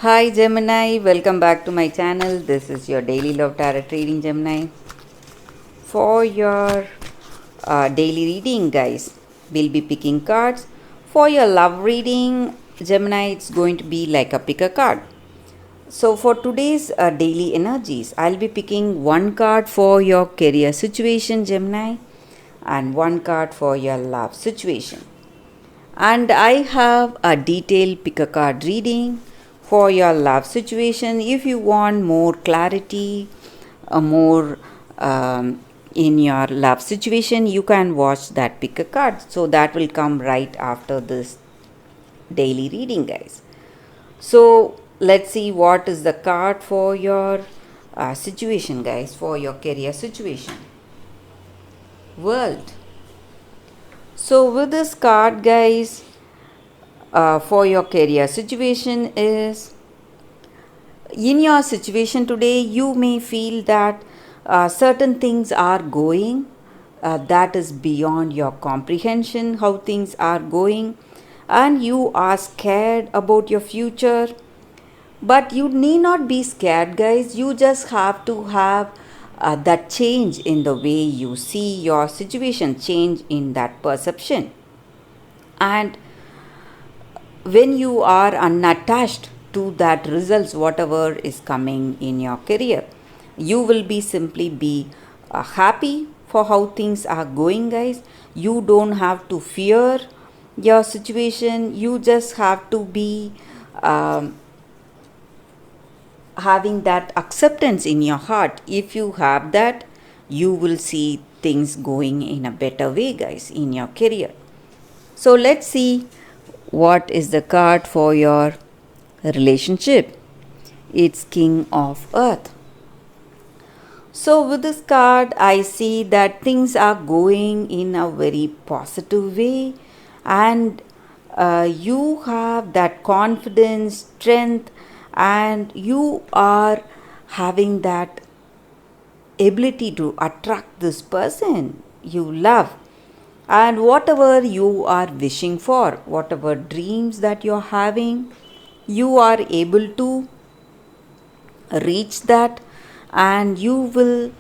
Hi Gemini, welcome back to my channel. This is your daily love tarot reading, Gemini. For your daily reading, guys, we'll be picking cards. For your love reading, Gemini, it's going to be like a pick a card. So for today's daily energies, I'll be picking one card for your career situation, Gemini, and one card for your love situation. And I have a detailed pick a card reading for your love situation. If you want more clarity, more in your love situation, you can watch that pick a card. So that will come right after this daily reading, guys. So let's see what is the card for your situation, guys, for your career situation. World. So with this card, guys, for your career situation is in your situation today, you may feel that certain things are going that is beyond your comprehension, how things are going, and you are scared about your future. But you need not be scared, guys. You just have to have that change in the way you see your situation, change in that perception. And when you are unattached to that results, whatever is coming in your career, you will be simply be happy for how things are going, guys. You don't have to fear your situation. You just have to be having that acceptance in your heart. If you have that, you will see things going in a better way, guys, in your career. So let's see what is the card for your relationship. It's King of Earth. So with this card, I see that things are going in a very positive way, and you have that confidence, strength, and you are having that ability to attract this person you love. And whatever you are wishing for, whatever dreams that you're having, you are able to reach that, and you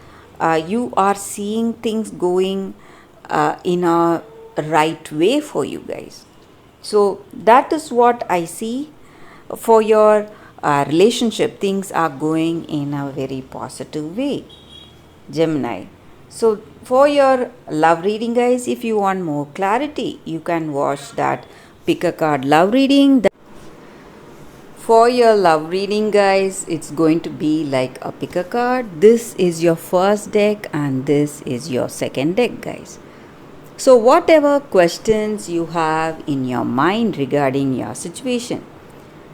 are seeing things going in a right way for you, guys. So that is what I see for your relationship. Things are going in a very positive way, Gemini. So for your love reading, guys, if you want more clarity, you can watch that pick a card love reading. For your love reading, guys, it's going to be like a pick a card. This is your first deck and this is your second deck, guys. So whatever questions you have in your mind regarding your situation,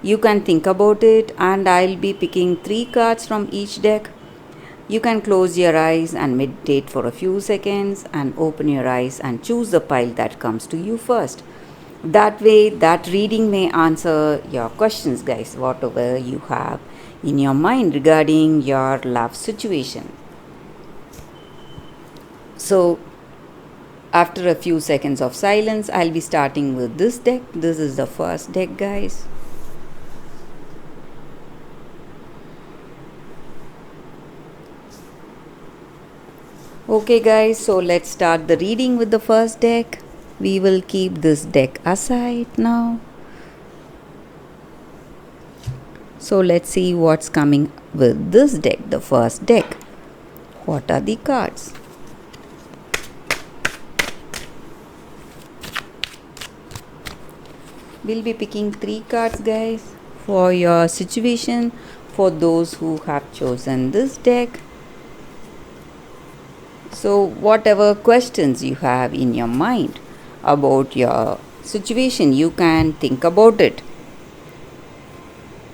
you can think about it, and I'll be picking 3 cards from each deck. You can close your eyes and meditate for a few seconds and open your eyes and choose the pile that comes to you first. That way, that reading may answer your questions, guys, whatever you have in your mind regarding your love situation. So, after a few seconds of silence, I'll be starting with this deck. This is the first deck, guys. Okay, guys, so let's start the reading with the first deck. We will keep this deck aside now. So let's see what's coming with this deck, the first deck. What are the cards? We'll be picking 3 cards, guys, for your situation, for those who have chosen this deck. So whatever questions you have in your mind about your situation, you can think about it.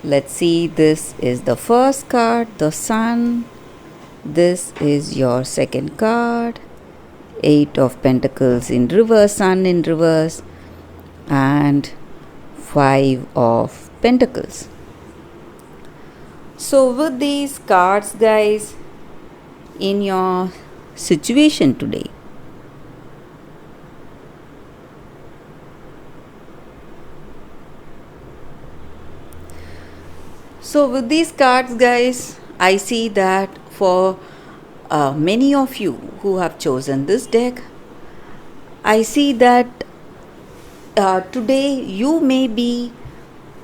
Let's see, this is the first card, the Sun. This is your second card, 8 of Pentacles in reverse, Sun in reverse, and 5 of Pentacles. So with these cards, guys, in your situation today, So, with these cards, guys, I see that for many of you who have chosen this deck, I see that today you may be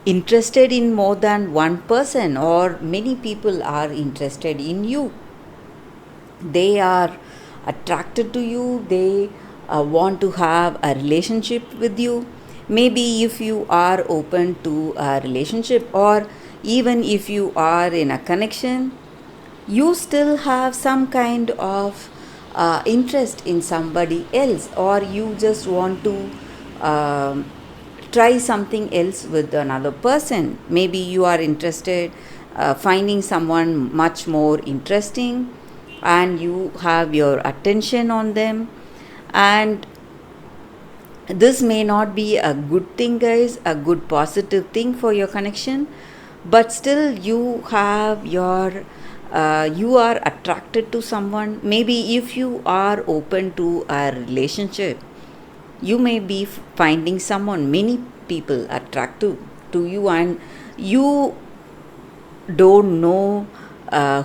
interested in more than one person, or many people are interested in you. They are attracted to you, they want to have a relationship with you. Maybe if you are open to a relationship, or even if you are in a connection, you still have some kind of interest in somebody else, or you just want to um, try something else with another person. Maybe you are interested finding someone much more interesting, and you have your attention on them. And this may not be a good thing, guys, a good positive thing for your connection, but still you have your you are attracted to someone. Maybe if you are open to a relationship, you may be finding someone, many people attractive to you, and you don't know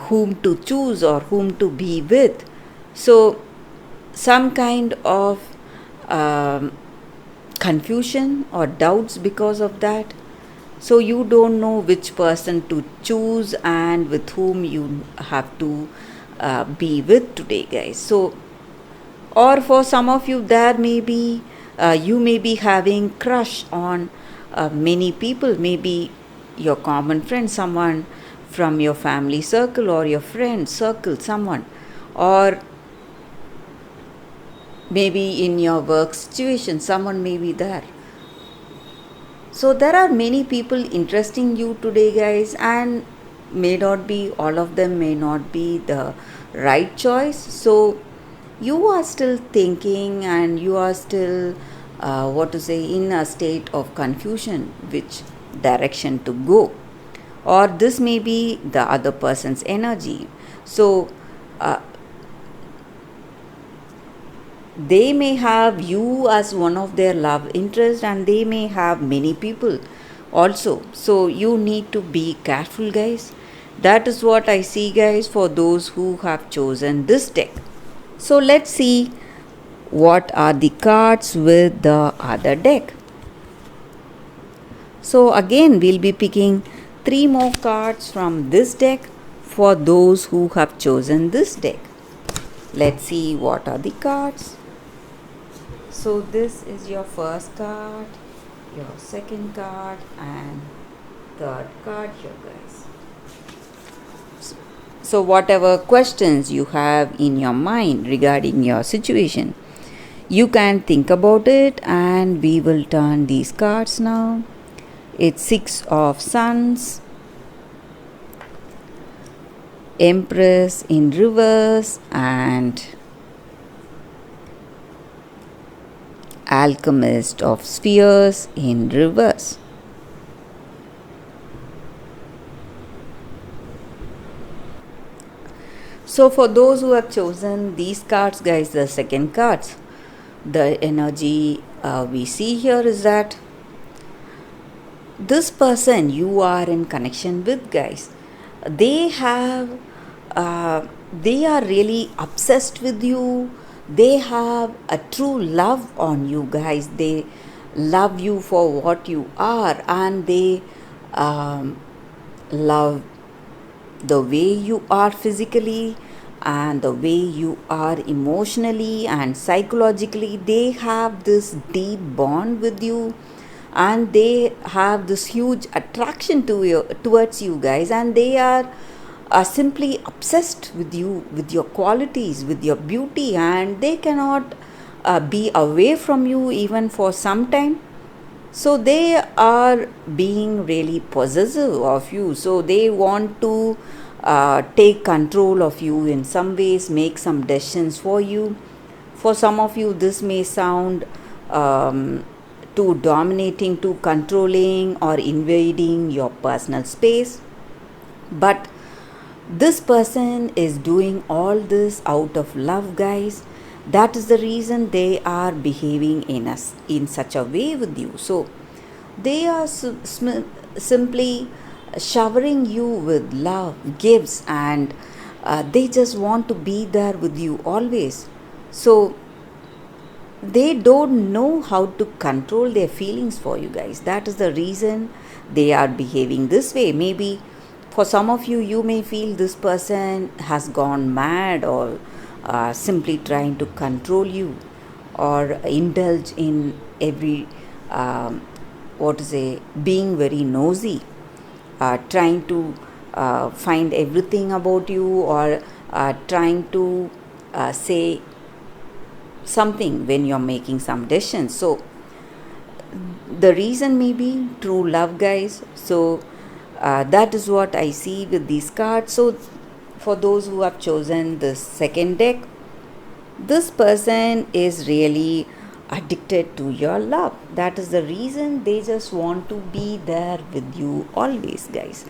whom to choose or whom to be with. So some kind of um, confusion or doubts because of that. So you don't know which person to choose and with whom you have to be with today, guys. So, or for some of you, there may be you may be having crush on many people. Maybe your common friend, someone from your family circle or your friend circle, someone, or maybe in your work situation, someone may be there. So there are many people interesting you today, guys, and may not be all of them may not be the right choice. So you are still thinking, and you are still what to say, in a state of confusion which direction to go, or this may be the other person's energy. So uh, they may have you as one of their love interest, and they may have many people also. So you need to be careful, guys. That is what I see, guys, for those who have chosen this deck. So let's see what are the cards with the other deck. So again, we'll be picking 3 more cards from this deck for those who have chosen this deck. Let's see what are the cards. So this is your first card, your second card, and third card here, guys. So whatever questions you have in your mind regarding your situation, you can think about it, and we will turn these cards now. It's 6 of Suns, Empress in reverse, and Alchemist of Spheres in reverse. So for those who have chosen these cards, guys, the second cards, the energy we see here is that this person you are in connection with, guys, they have they are really obsessed with you. They have a true love on you, guys. They love you for what you are, and they love the way you are physically and the way you are emotionally and psychologically. They have this deep bond with you, and they have this huge attraction to you, towards you, guys, and they are simply obsessed with you, with your qualities, with your beauty, and they cannot be away from you even for some time. So they are being really possessive of you. So they want to take control of you in some ways, make some decisions for you. For some of you, this may sound too dominating, too controlling, or invading your personal space. But this person is doing all this out of love, guys. That is the reason they are behaving in such a way with you. So they are simply showering you with love, gifts, and they just want to be there with you always. So they don't know how to control their feelings for you guys. That is the reason they are behaving this way. Maybe for some of you, you may feel this person has gone mad, or simply trying to control you, or indulge in every what to say, being very nosy, trying to find everything about you, or trying to say something when you're making some decisions. So the reason may be true love, guys. So that is what I see with these cards. So for those who have chosen the second deck, this person is really addicted to your love. That is the reason they just want to be there with you always, guys.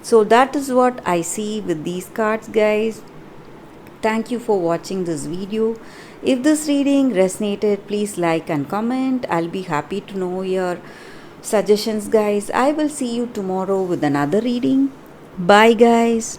So that is what I see with these cards, guys. Thank you for watching this video. If this reading resonated, please like and comment. I'll be happy to know your suggestions, guys. I will see you tomorrow with another reading. Bye, guys.